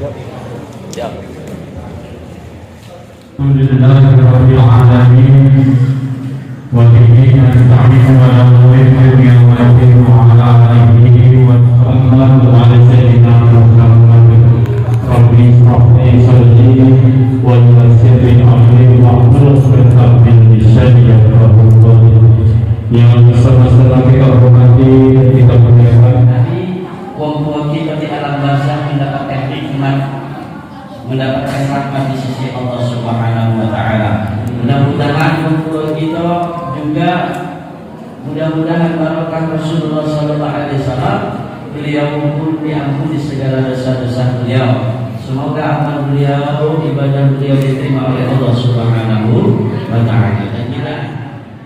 Ya. Alhamdulillahirabbil alamin wa bihi nasta'inu ala umuri dunya wa dini wa ala alihi wa sallallahu ala sayyidina Muhammad rabbi ishrah li sadri wa yassir li amri wahlul 'uqdatam min lisani yafqahu qawli. Yang bersama-sama kita hormati dan kita muliakan wong kita di alam barzakh mendapatkan hikmat, mendapatkan rahmat di sisi Allah Subhanahu wa taala. Mudah-mudahan kumpul kita juga mudah-mudahan barokah Rasulullah sallallahu alaihi wasallam, beliau pun diampuni segala dosa-dosa beliau. Semoga amal beliau, ibadah beliau diterima oleh Allah Subhanahu wa taala dan kita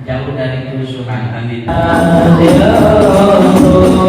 jauh dari kerusuhan. Amin. Yeah.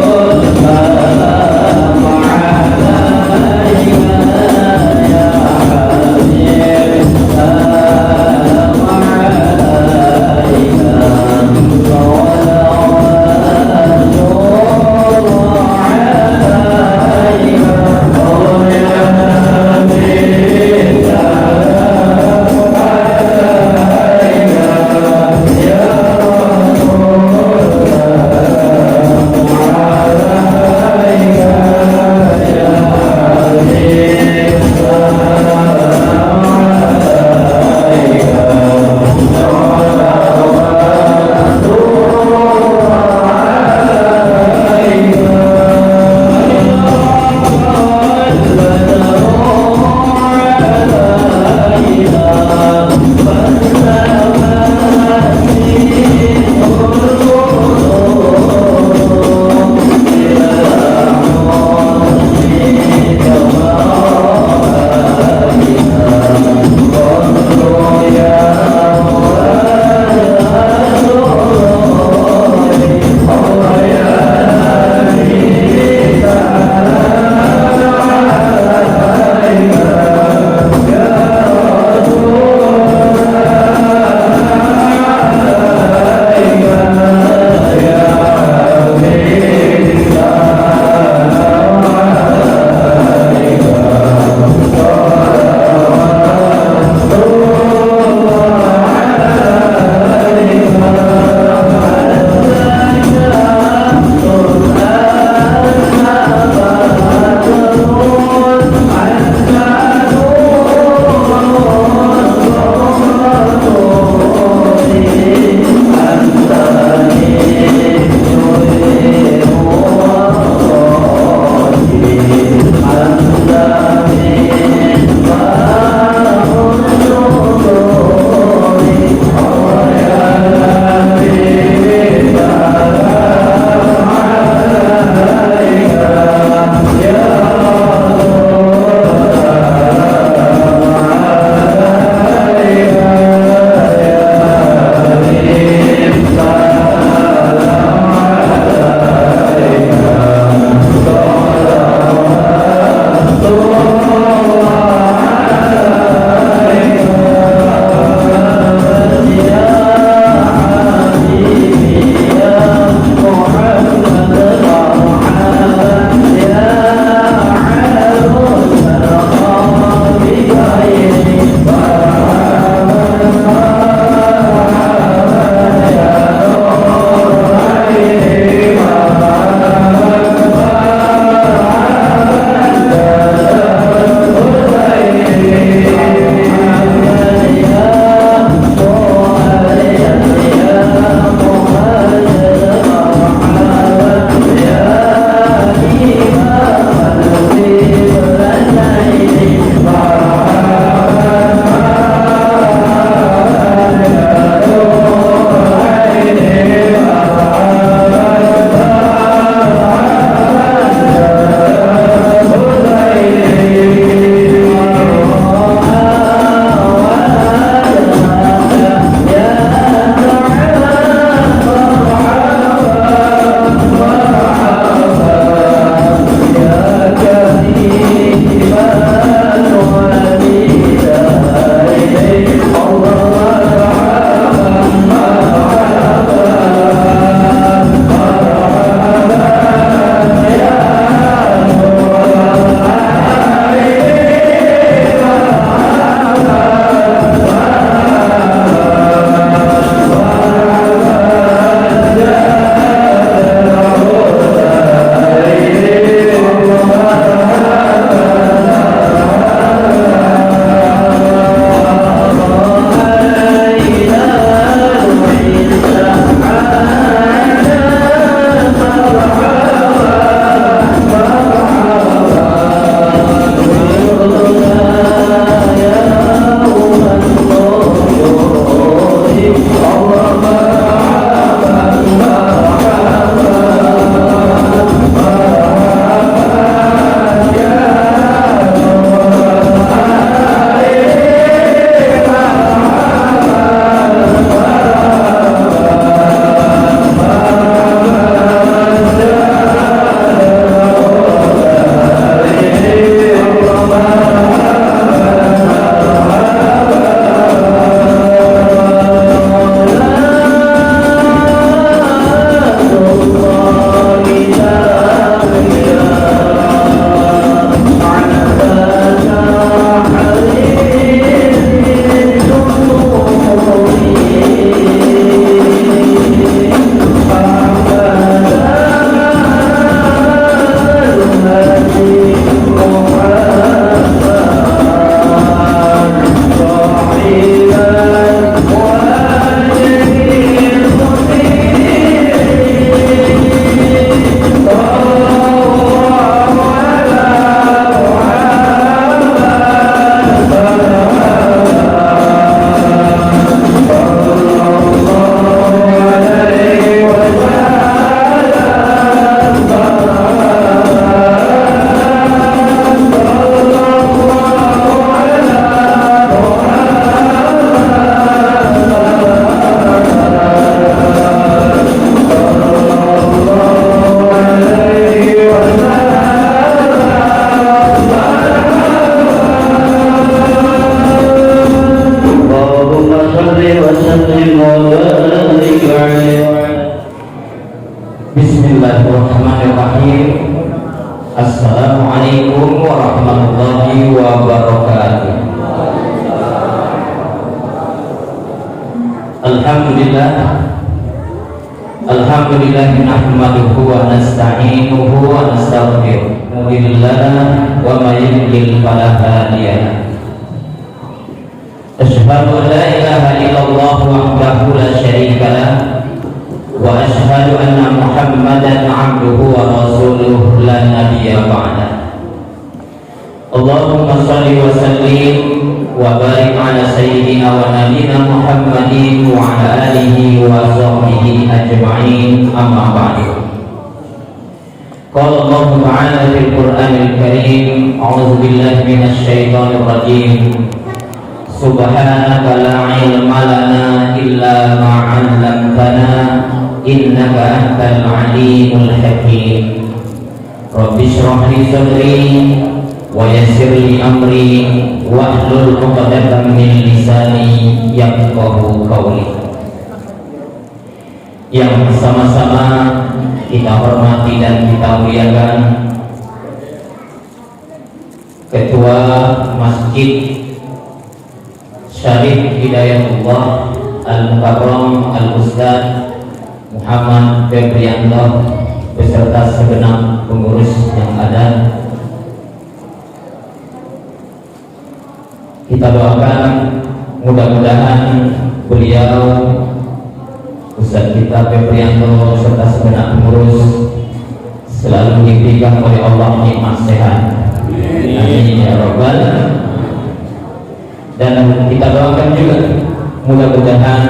warahmatullahi wabarakatuh. Alhamdulillah nahmaduhu wa nasta'inuhu wa nastaghfiruh wa may yudlil fala hadiya lahu. Asyhadu an la ilaha illallah wahdahu la syarika lahu wa asyhadu anna Muhammadan 'abduhu wa rasuluhu la nabiyya ba'da. Allahumma shalli wa sallim wa barik ala sayyidina wa nabiyina Muhammadin wa ala alihi wa sahbihi ajma'in, amma ba'du. Qala Allah ta'ala fil Qur'anil Karim, a'udzu billahi minasy syaithanir rajim. Subhanaka la ilma lana illa ma 'allamtana innaka antal alimul hakim. Rabbi shrah li sadri wa yassir li amri wahlul 'uqdatam min lisani yafqahu qawli. Yang bersama-sama kita hormati dan kita muliakan Ketua Masjid Syarif Hidayatullah Al-Mukarram Al-Ustaz Muhammad Febrianto beserta segenap pengurus yang ada. Kita doakan mudah-mudahan beliau Ustaz kita Febrianto serta segenap pengurus selalu diberikan oleh Allah nikmat sehat. Amin ya rabbal. Dan kita doakan juga mudah-mudahan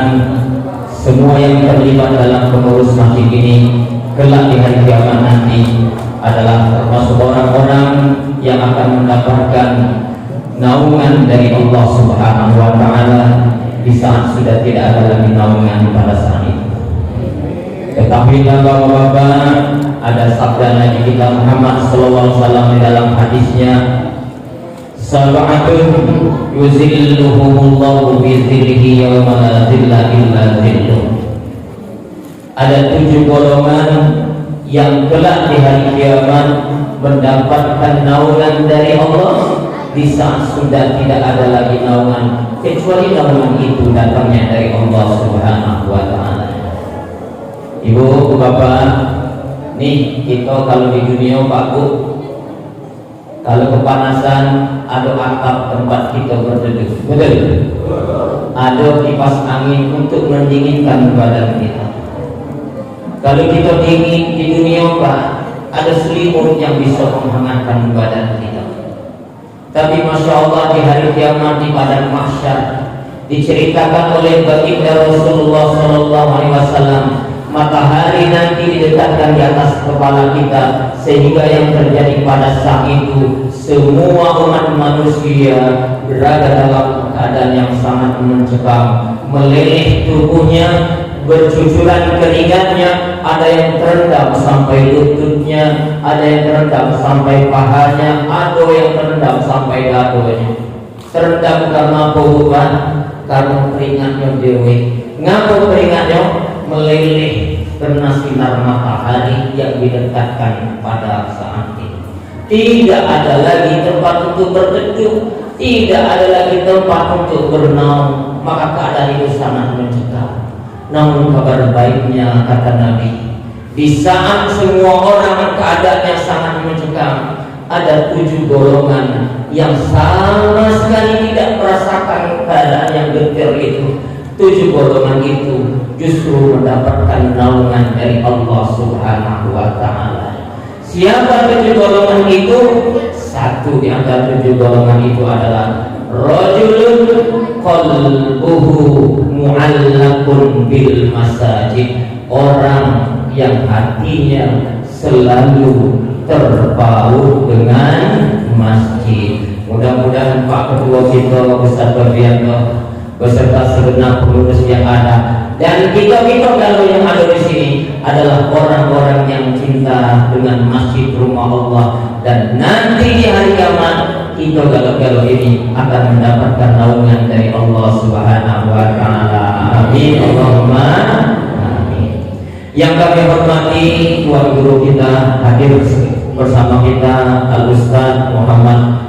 semua yang terlibat dalam pengurus masjid ini kelak di hari kiamat nanti adalah termasuk orang-orang yang akan mendapatkan naungan dari Allah Subhanahu wa Ta'ala di saat sudah tidak ada lagi naungan pada saat itu. Ketahuilah Bapak-bapak, ada sabda Nabi kita Muhammad sallallahu alaihi wasallam di dalam hadisnya, sab'atun yuzilluhumullahu bi dzillihi yauma la dzilla illa dzilluh. Ada 7 golongan yang kelak di hari kiamat mendapatkan naungan dari Allah di saat sudah tidak ada lagi naungan kecuali naungan itu datangnya dari Allah Subhanahu wa Ta'ala. Ibu, Bapak, nih kita kalau di dunia Pak Bu, kalau kepanasan ada atap tempat kita berduduk, betul? Ada kipas angin untuk mendinginkan badan kita. Kalau kita dingin di dunia Pak, ada selimut yang bisa menghangatkan badan kita. Tapi Masya Allah di hari kiamat di padang mahsyar diceritakan oleh baginda Rasulullah SAW, matahari nanti diletakkan di atas kepala kita sehingga yang terjadi pada saat itu semua umat manusia berada dalam keadaan yang sangat mencekam, meleleh tubuhnya, bercucuran keringatnya, ada yang terendam sampai lututnya, ada yang terendam sampai pahanya, ada yang terendam sampai dadonya. Terendam karena apa? Karena keringatnya dewi. Ngapa keringatnya? Meleleh karena sinar matahari yang diletakkan pada saat itu. Tidak ada lagi tempat untuk berteduh, tidak ada lagi tempat untuk bernaung, maka keadaan itu sangat mencekam. Namun kabar baiknya kata Nabi, di saat semua orang keadaannya sangat mencekam, ada 7 golongan yang sama sekali tidak merasakan keadaan yang getir itu. 7 golongan itu justru mendapatkan naungan dari Allah Subhanahu wa Ta'ala. Siapa 7 golongan itu? Satu di antara 7 golongan itu adalah rajulun qalbuhu mu'allaqun bil masajid, orang yang hatinya selalu terpaut dengan masjid. Mudah-mudahan Pak Ketua kita Ustaz Febrianto beserta segenap pengurus yang ada dan kita kalau yang ada di sini adalah orang-orang yang cinta dengan masjid rumah Allah, dan nanti di hari kiamat kita galau-galau ini akan mendapatkan naungan dari Allah Subhanahu wa Ta'ala. Amin Allahumma amin. Yang kami hormati tuan guru kita hadir bersama kita Al-Ustaz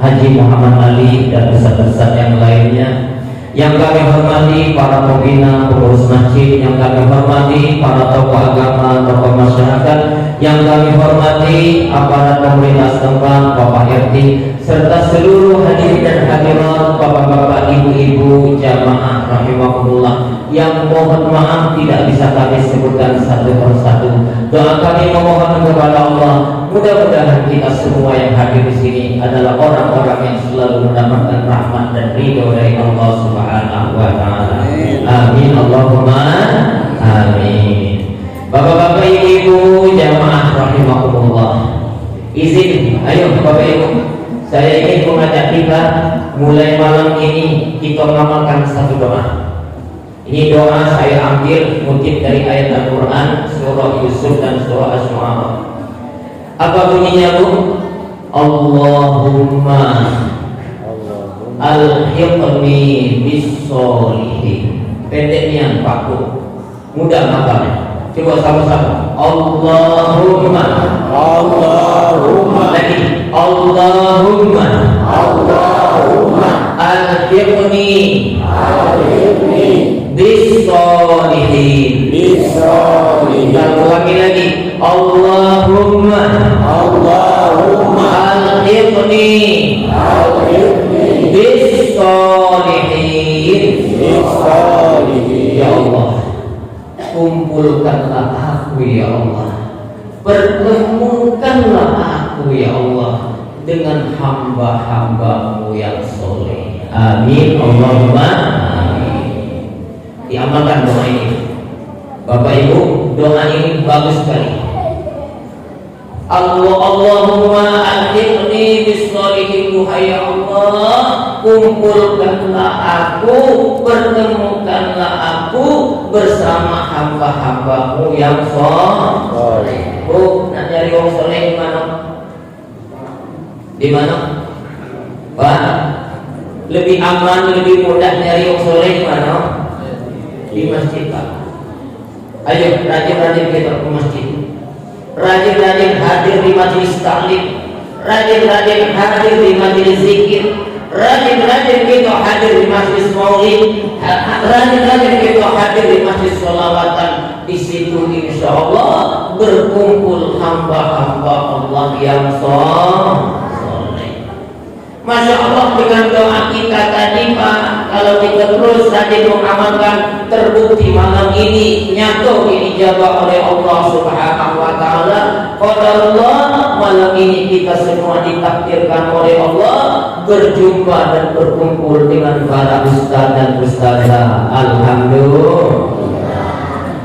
Haji Muhammad Ali dan ustaz-ustaz yang lainnya. Yang kami hormati para pembina pengurus masjid, yang kami hormati para tokoh agama, tokoh masyarakat, yang kami hormati aparat pemerintah setempat, Bapak RT, serta seluruh hadirin dan hadirat, bapak-bapak, ibu-ibu, jamaah rahimakumullah, yang mohon maaf tidak bisa kami sebutkan satu persatu. Doa kami memohon kepada Allah, mudah-mudahan kita semua yang hadir di sini adalah orang-orang yang selalu mendapatkan rahmat dan ridho dari Allah Subhanahu wa taala. Amin Allahumma amin. Bapak-bapak, ibu-ibu, jamaah rahimakumullah. Izin, ayo Bapak Ibu, saya ingin mengajak kita mulai malam ini kita mengamalkan satu doa. Ini doa saya ambil kutip dari ayat Al-Quran surah Yusuf dan surah Asy-Syu'ara. Apa bunyinya, Bu? Allahumma alhiqni bis-sholihin. Pendeknya Pak Bu, mudah hafalnya. Coba sama-sama. Allahumma lagi. Allahumma alhiqni bis-sholihin. Dan ulangi lagi. Allahumma alhiqni bis-sholihin. Ya Allah, kumpulkanlah aku ya Allah, pertemukanlah aku ya Allah dengan hamba-hambamu yang soleh. Amin Allahumma amin. Diamalkan doa ini Bapak Ibu, doa ini bagus sekali. Allahumma alhiqni bis-sholihin. Ya Allah, kumpulkanlah aku, pertemukanlah aku bersama hamba-hambamu yang soleh. Bu, nak cari orang soleh di mana? Di mana? Pak, lebih aman, lebih mudah nyari orang soleh di mana? Di masjid, Pak. Ayo rajin-rajin kita ke masjid, rajin-rajin hadir di majelis taklim, rajin-rajin hadir di majelis zikir, rajin-rajin kita hadir di majelis maulid, rajin-rajin kita hadir di majelis sholawatan. Di situ insya Allah berkumpul hamba-hamba Allah yang soleh. Masya Allah, dengan doa kita tadi Pak, kalau kita terus rajin mengamalkan, terbukti malam ini nyata dijabah oleh Allah Subhanahu wa taala. Qadarullah, malam ini kita semua ditakdirkan oleh Allah berjumpa dan berkumpul dengan para ustaz dan ustazah. Alhamdulillah.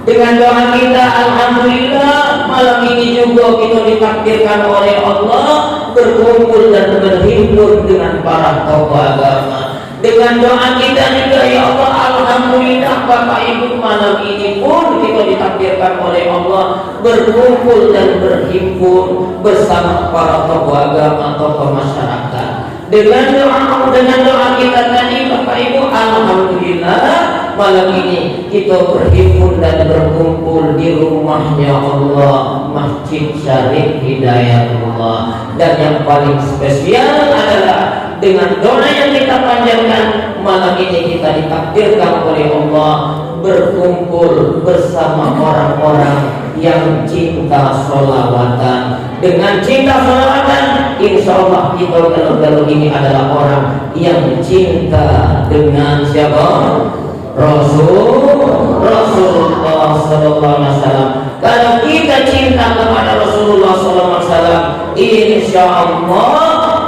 Dengan doa kita alhamdulillah, malam ini juga kita ditakdirkan oleh Allah berkumpul dan berhimpun dengan para tokoh agama. Dengan doa kita juga ya Allah alhamdulillah Bapak Ibu, malam ini pun kita ditakdirkan oleh Allah berkumpul dan berhimpun bersama para tokoh agama, tokoh masyarakat. Dengan doa kita tadi Bapak Ibu, alhamdulillah malam ini kita berhimpun dan berkumpul di rumahnya Allah, Masjid Syarif Hidayatullah. Dan yang paling spesial adalah dengan doa yang kita panjangkan, malam ini kita ditakdirkan oleh Allah berkumpul bersama orang-orang yang cinta sholawatan. Dengan cinta sholawatan, insya Allah kita kalau ini adalah orang yang cinta dengan siapa? Rasulullah Sallallahu Alaihi Wasallam. Kalau kita cinta kepada Rasulullah Sallallahu Alaihi Wasallam, insya Allah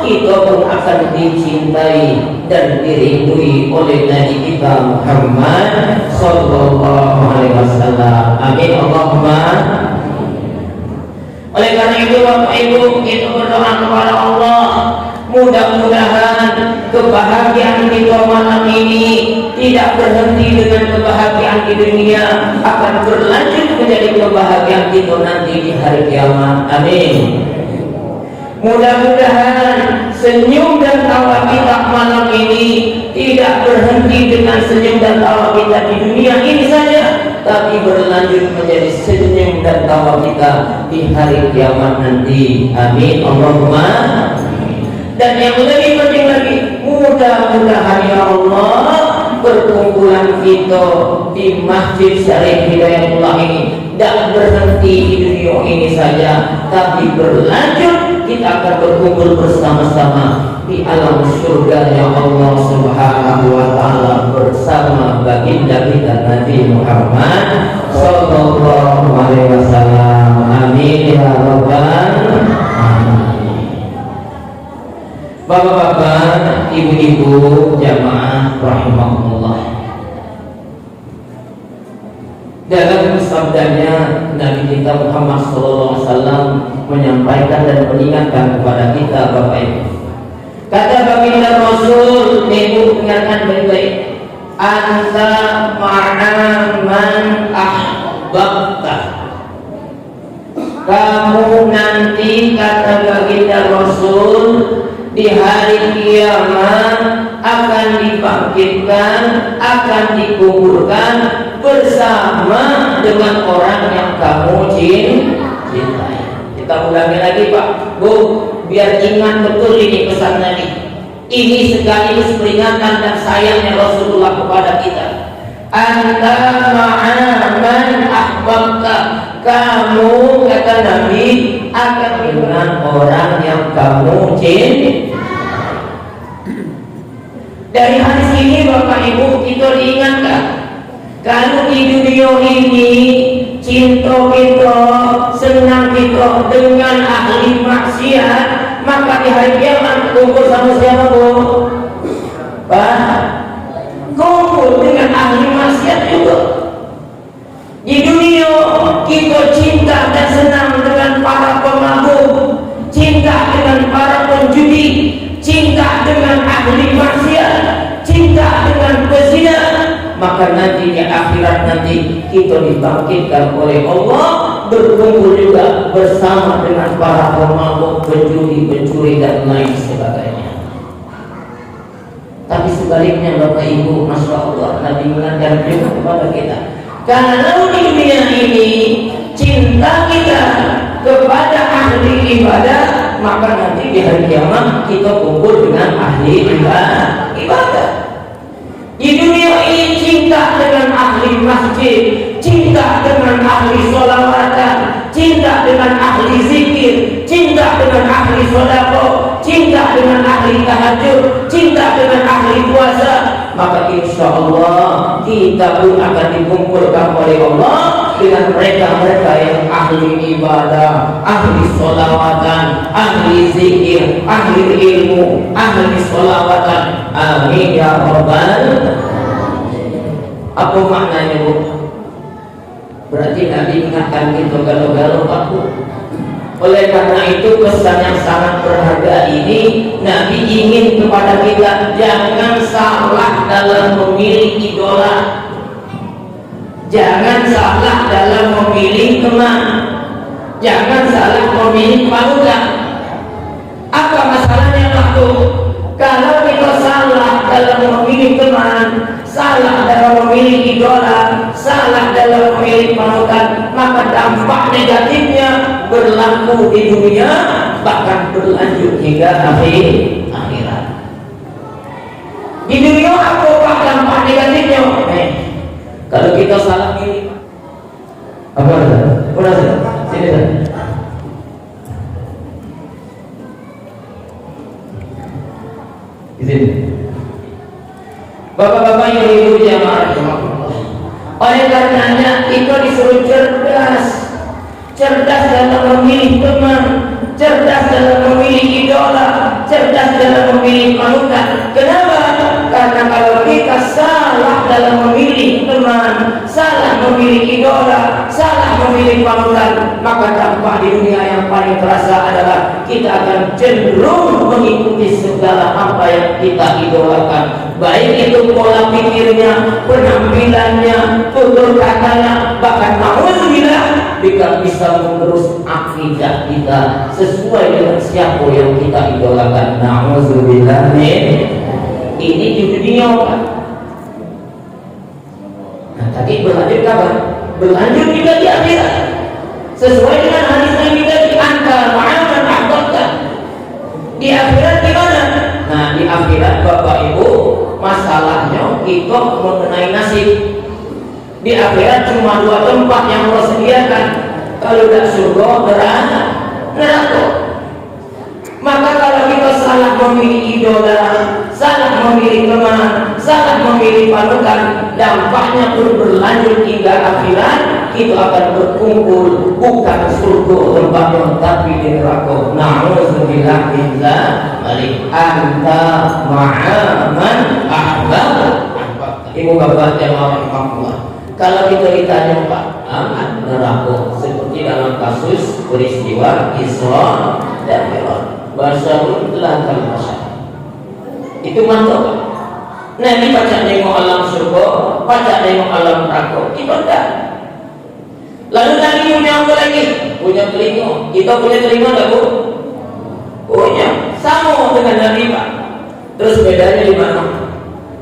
kita pun akan dicintai dan dirindui oleh Nabi kita Muhammad Sallallahu Alaihi Wasallam. Amin Allahumma. Oleh karena itu Bapak Ibu, kita berdoa kepada Allah, mudah-mudahan kebahagiaan kita malam ini tidak berhenti dengan kebahagiaan di dunia, akan berlanjut menjadi kebahagiaan kita nanti di hari kiamat. Amin. Mudah-mudahan senyum dan tawa kita malam ini tidak berhenti dengan senyum dan tawa kita di dunia ini saja, tapi berlanjut menjadi senyum dan tawa kita di hari kiamat nanti. Amin Allahumma amin. Dan yang lebih penting lagi, mudah-mudahan ya Allah perkumpulan kita di Masjid Syarif Hidayatullah ini tidak berhenti di dunia ini saja, tapi berlanjut. Kita akan berkumpul bersama-sama di alam surga ya Allah Subhanahu wa Ta'ala bersama baginda kita Nabi Muhammad sallallahu alaihi wasallam. Amin ya rabbal alamin. Bapak-bapak, ibu-ibu, jamaah rahimakumullah. Dalam sabdanya Nabi kita Muhammad SAW menyampaikan dan mengingatkan kepada kita Bapak Ibu. Kata baginda Rasul, ibu ingatkan baik-baik. Anta ma'aman ahbabta. Kamu nanti, kata baginda Rasul, di hari kiamat akan dibangkitkan, akan dikuburkan bersama dengan orang yang kamu cintai. Kita ulangi lagi Pak, Bu, biar ingat betul ini pesan Nabi. Ini sekaligus peringatan dan sayangnya Rasulullah kepada kita. Anta ma'aman ahbabta. Kamu, kata Nabi, akan dengan orang yang kamu cintai. Dari hadis ini Bapak Ibu kita diingatkan, kalau di dunia ini cinta kita, senang kita dengan ahli maksiat, maka di hari kiamat kumpul sama siapa Bu? Pak, kumpul dengan ahli maksiat juga. Di dunia kita cinta dan senang dengan para pemabuk, cinta dengan para penjudi, cinta dengan ahli maksiat, cinta dengan pezina, maka nanti di akhirat nanti kita dibangkitkan oleh Allah berkumpul juga bersama dengan para pemabuk, penjudi, pencuri dan lain sebagainya. Tapi sebaliknya Bapak Ibu, Masya Allah, Nabi mengajarkan juga kepada kita, kalau di dunia ini cinta kita kepada ahli ibadah, maka nanti di hari kiamat kita kumpul dengan ahli ibadah. Di dunia ini cinta dengan ahli masjid, cinta dengan ahli sholawatan, cinta dengan ahli zikir, cinta dengan ahli sodako, cinta dengan ahli tahajud, cinta dengan ahli puasa, maka insya Allah kita pun akan dikumpulkan oleh Allah dengan mereka-mereka yang ahli ibadah, ahli sholawatan, ahli zikir, ahli ilmu, ahli sholawatan. Amin ya rabbal. Apa maknanya Bu? Berarti Nabi ingatkan kita galau-galau Pak Bu. Oleh karena itu pesan yang sangat berharga ini Nabi ingin kepada kita, jangan salah dalam memilih idola, jangan salah dalam memilih teman, jangan salah memilih panutan. Apa masalahnya waktu? Kalau kita salah dalam memilih teman, salah dalam memilih idola, salah dalam memilih panutan, maka dampak negatifnya berlaku di dunia, bahkan berlanjut hingga akhirat. Di dunia apa dampak negatifnya? Kalau kita salah pilih, apa? Sini. Bapak-bapak yang ibu jamaah, oleh karenanya kita disuruh cerdas dalam memilih teman, cerdas dalam memilih idola, cerdas dalam memilih panutan. Kenapa? Karena kalau kita salah dalam memilih teman, salah memilih idola, salah memilih panutan, maka dampak di dunia yang paling terasa adalah kita akan cenderung mengikuti segala apa yang kita idolakan, baik itu pola pikirnya, penampilannya, tutur katanya, bahkan nauzubillah bisa menerus akidah kita sesuai dengan siapa yang kita idolakan. Nauzubillah. Ini di dunia Pak. Nah, Tapi berlanjut kapan? Berlanjut juga di akhirat. Sesuai dengan hadis Nabi tadi, anta ma'aman ahbabta. Di akhirat gimana? Nah, di akhirat Bapak Ibu, masalahnya kita mengenai nasib. Di akhirat cuma 2 tempat yang Allah sediakan. Kalau tidak surga, neraka. Maka kalau kita salah memilih idola, salah memilih teman, salah memilih panutan, dampaknya pun berlanjut hingga akhirat. Kita akan berkumpul bukan surga tempatnya, tapi di neraka. Na'udzubillah min dzalik. Anta ma'aman ahbab. Ibu bapak yang rahimahullah, kalau kita ditanya Pak, neraka seperti dalam kasus peristiwa Isra dan Mi'raj. Basarun telah terpasang. Itu mantap. Nabi pacak nengok alam surga, pacak nengok alam neraka. Kita tidak. Lalu Nabi punya apa lagi? Punya telinga. Kita punya telinga tak Bu? Punya. Sama dengan Nabi Pak. Terus bedanya di mana?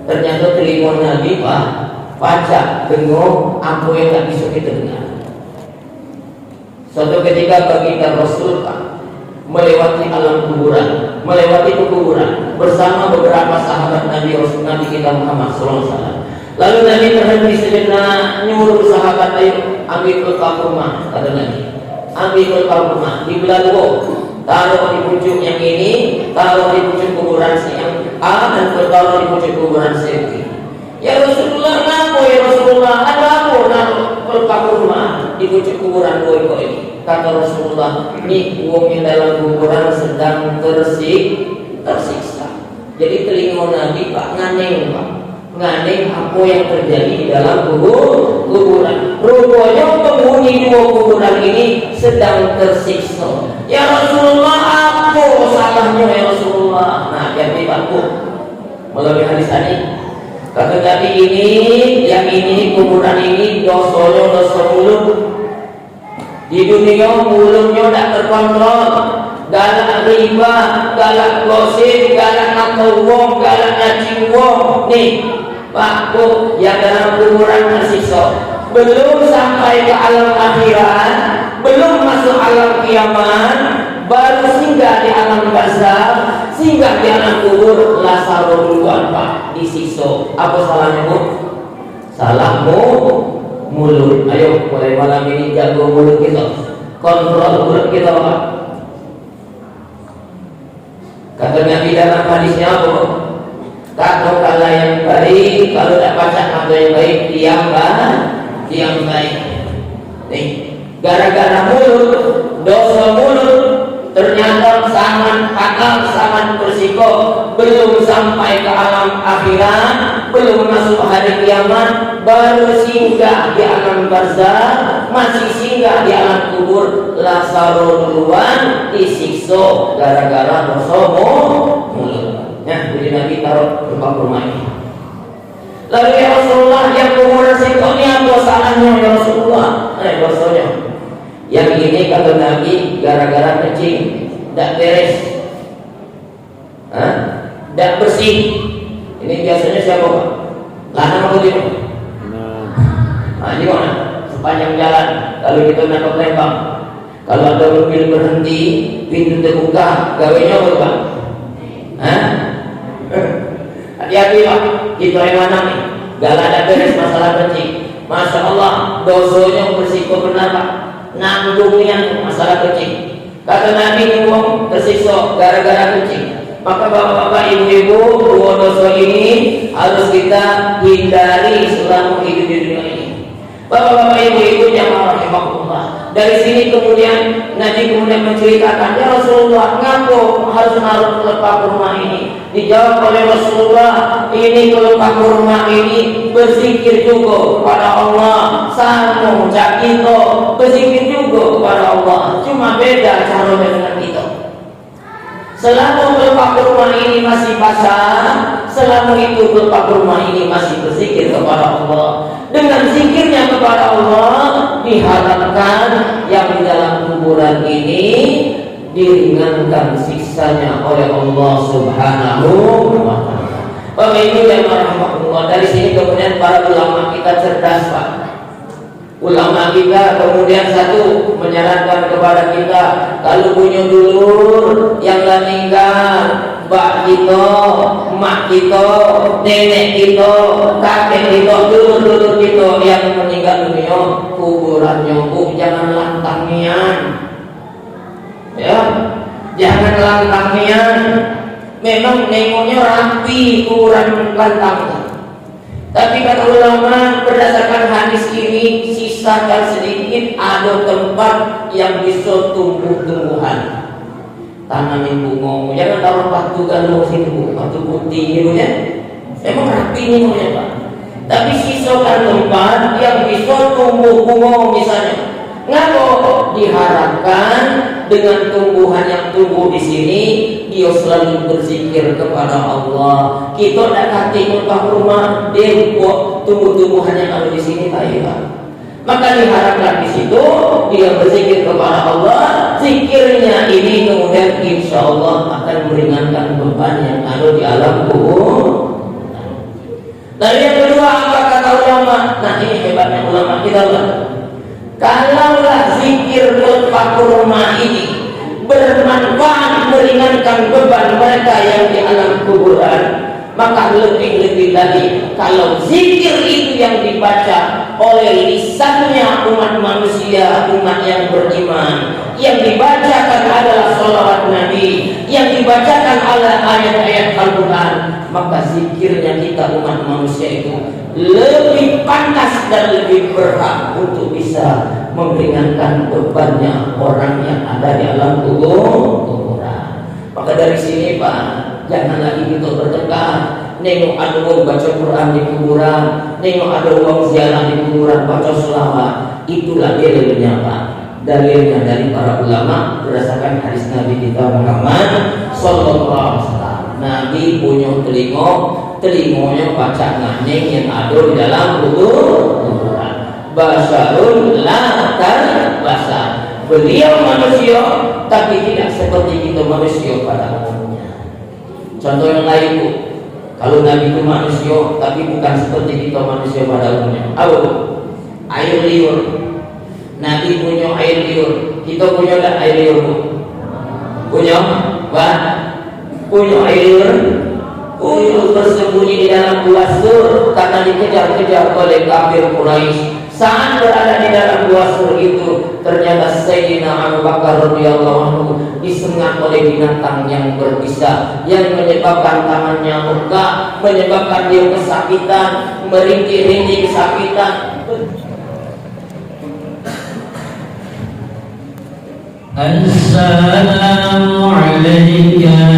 Ternyata telinga Nabi Pak pacak dengar apa yang tak bisa kita dengar. Suatu ketika baginda Rasul Pak melewati alam kuburan, melewati kuburan bersama beberapa sahabat Nabi Rasul Nabi kita Muhammad SAW. Lalu Nabi berhenti sejenak, nyuruh sahabat, ayo ambil bekal rumah, kata Nabi. Ambil bekal rumah, dibelah dua, taruh di pucuk yang ini, taruh di pucuk kuburan si yang A, dan taruh di pucuk kuburan si yang B. Ya Rasulullah, kenapa ya Rasulullah? Ada apa naruh bekal rumah di pucuk kuburan dua ini? Kata Rasulullah, ini uangnya dalam kuburan sedang tersiksa. Jadi telinga Nabi Pak nganeng Pak, nganeng apa yang terjadi di dalam kuburan. Rupanya penghuni 2 kuburan ini sedang tersiksa. Ya Rasulullah, apa salahnya ya Rasulullah? Nah, jadi Pak Bu, melalui hadis tadi, kata Nabi ini, yang ini kuburan ini dosanya dosa mulut. Di dunia mulutnya tak terkontrol, galak riba, galak gosip, galak ngatur wong, galak nyacing wong. Nih Pak Bu, yang dalam kuburan tersiksa, belum sampai ke alam akhirat, belum masuk alam kiamat, baru singgah di alam barzakh, singgah di alam kubur. Lasaro duluan Pak disiksa. Apa salahnya Bu? Salahmu mulut. Ayo mulai malam ini jago mulut kita, kontrol mulut kita Pak. Kata Nabi dalam hadisnya apa? Kata yang baik, kalau tak baca kata yang baik, diam baik. Nih, gara-gara mulut, dosa mulut, ternyata sangat fatal, sangat bersiko. Belum sampai ke alam akhirat, belum masuk hari kiamat, baru singgah di alam barzakh, masih singgah di alam kubur. Lasaro duluan disiksa gara-gara dosa mulut. Nah, jadi Nabi taruh tempat rumah ini. Lalu ya Rasulullah, yang kuburan situ ini apa salahnya ya Rasulullah? Dosanya. Yang ini kata Nabi gara-gara kencing, tidak beres, tidak bersih. Ini biasanya siapa Pak? Lanang atau tidak? Nah, ini mana? Sepanjang jalan, kalau kita nangkap lembang, kalau ada mobil berhenti, pintu terbuka, gawainya apa Pak? Hati-hati Pak, kita yang mana nih? Gak ada beres masalah kencing. Masya Allah, dosanya bersiko benar Pak. Nanggungnya masalah kencing. Kata Nabi ngomong tersiksa gara-gara kencing. Maka bapak-bapak, ibu-ibu, 2 dosa ini harus kita hindari selama hidup di dunia ini. Bapak-bapak, ibu-ibu yang rahimahullah. Dari sini kemudian Nabi menceritakan, ya Rasulullah, ngapo harus naruh kelepah kurma ini? Dijawab oleh Rasulullah, ini kelepah kurma ini berzikir juga kepada Allah, sama cak kita berzikir juga kepada Allah. Cuma beda caranya dengan kita. Selama kelepah kurma ini masih basah, selama itu kelepah kurma ini masih berzikir kepada Allah. Dengan zikirnya kepada Allah, diharapkan yang di dalam kuburan ini diringankan siksanya oleh Allah Subhanahu wa ta'ala. Bapak Ibu yang rahimahullah, Allah. Dari sini kemudian para ulama kita cerdas, Pak. Ulama kita kemudian satu menyarankan kepada kita, kalau punya dulur yang meninggal, mbak kita, mak kita, nenek kita, kakek kita, dulur-dulur kita yang meninggal dunia, kuburannya jangan lantangian, ya, jangan lantangian. Memang nengoknya rapi kuburan lantang. Tapi kata ulama, berdasarkan hadis ini, sisakan sedikit ada tempat yang bisa tumbuh-tumbuhan. Tanamin bunga, jangan taruh batu galuh situ, batu putih gitu ya. Memang rapi ini ya Pak. Tapi sisakan tempat yang bisa tumbuh bunga misalnya. Ngapa diharapkan dengan tumbuhan yang tumbuh di sini dia selalu berzikir kepada Allah. Kita nak kati muka rumah dia buat tumbuh-tumbuhan yang ada di sini tak ya. Maka diharapkan di situ dia berzikir kepada Allah. Zikirnya ini kemudian insya Allah akan meringankan beban yang ada di alam kubur. Dan yang kedua apa kata ulama? Nah ini hebatnya ulama kita lah. Kalaulah zikir lepas rumah ini bermanfaat meringankan beban mereka yang di alam kuburan, maka lebih-lebih lagi kalau zikir itu yang dibaca oleh lisannya umat manusia, umat yang beriman, yang dibacakan adalah sholawat Nabi, yang dibacakan adalah ayat-ayat Al-Quran, maka zikirnya kita umat manusia itu lebih pantas dan lebih berhak untuk bisa meringankan bebannya orang yang ada di alam kuburan. Maka dari sini Pak, jangan lagi kita bertengkar. Nengok ada orang baca Quran di kuburan, nengok ada orang ziarah di kuburan baca selawat. Itulah dalilnya Pak. Dalilnya dari para ulama berdasarkan hadis Nabi kita Muhammad Sallallahu Alaihi Wasallam. Nabi punya telinganya baca nganyeng yang ada di dalam kuburan. Basarun la basar. Beliau manusia tapi tidak seperti kita manusia pada umumnya. Contoh yang lain Bu, kalau Nabi itu manusia tapi bukan seperti kita manusia pada umumnya. Air liur. Nabi punya air liur. Kita punya tak air liur Bu? Punya? Wah, punya air liur. Uyuh bersembunyi di dalam gua Sur karena dikejar-kejar oleh kafir Quraisy. Saat berada di dalam gua Sur itu, ternyata Sayyidina Abu Bakar radhiyallahu anhu disengat oleh binatang yang berbisa, yang menyebabkan tangannya luka, menyebabkan dia kesakitan, merintih-rintih kesakitan. Assalamualaikum